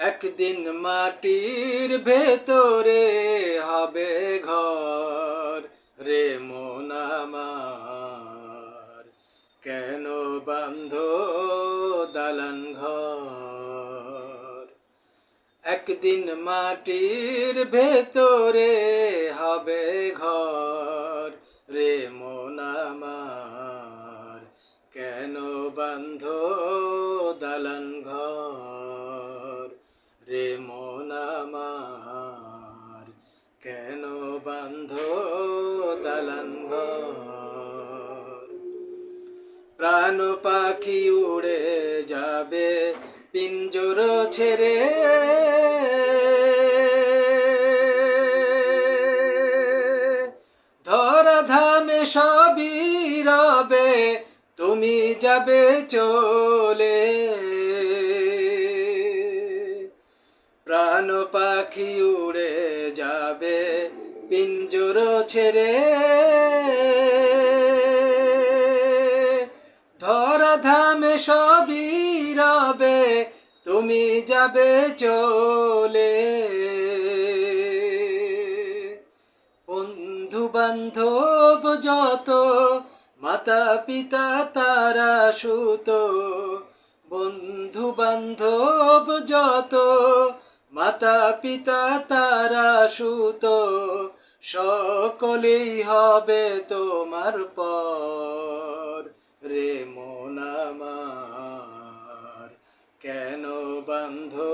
একদিন মাটির ভেতরে হবে ঘর রে মন আমার, কেন বাঁধো দালান ঘর। একদিন মাটির ভেতরে হবে ঘর রে মন আমার, কেন বাঁধো দালান ঘর রে মন আমার, কেন বাঁধো দালান ঘর। প্রাণ পাখি উড়ে যাবে পিঞ্জর ছেড়ে, ধরাধামে সবই রবে তুমি যাবে চলে। প্রাণ পাখি উড়ে যাবে পিঞ্জর ছেড়ে, ধরাধামে সবই রবে তুমি যাবে চলে। বন্ধু বান্ধব যত মাতা পিতা তারা সুত, বন্ধু বান্ধব যত মাতা পিতা তারা সুত, সকলেই হবে তোমার পর রে মন আমার, কেন বাঁধো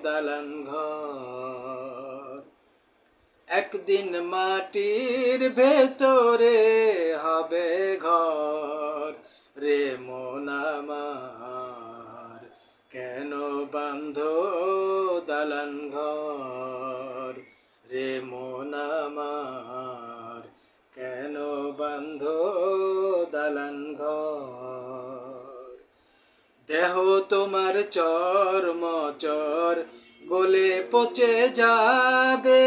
দালান ঘর। একদিন মাটির ভেতরে হবে ঘর রে মন আমার, কেন বাঁধো দালান ঘর রে মন আমার, কেন বাঁধো দালান ঘর। দেহ তোমার চর্মচর গলে পচে যাবে,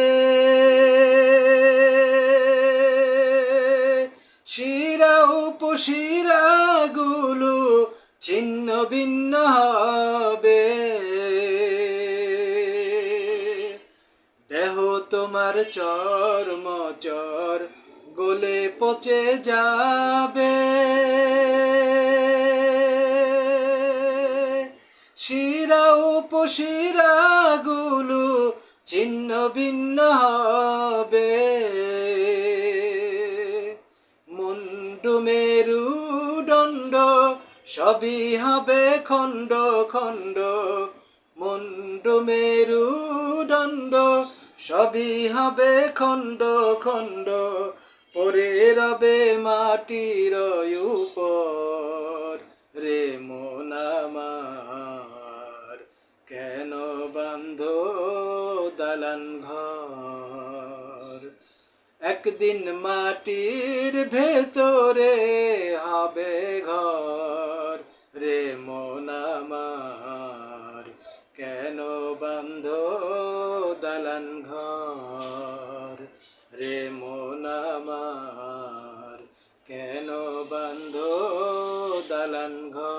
শিরা উপশিরা গুলো ছিন্ন ভিন্ন হবে। দেহ তোমার চর্মচর গলে পচে যাবে, শিরা উপশিরা গুলো ছিন্ন ভিন্ন হবে। মুন্ডু মেরুদণ্ড সবই হবে খণ্ড খণ্ড, মুন্ডু মেরুদণ্ড সবই হবে খণ্ড খণ্ড, পরে রবে মাটির উপর রে মন আমার, কেন বাঁধো দালান ঘর। একদিন মাটির ভেতরে হবে ঘর রে মন আমার, কেন বাঁধো দালান ঘর রে মন আমার, কেন বাঁধো দালান ঘর।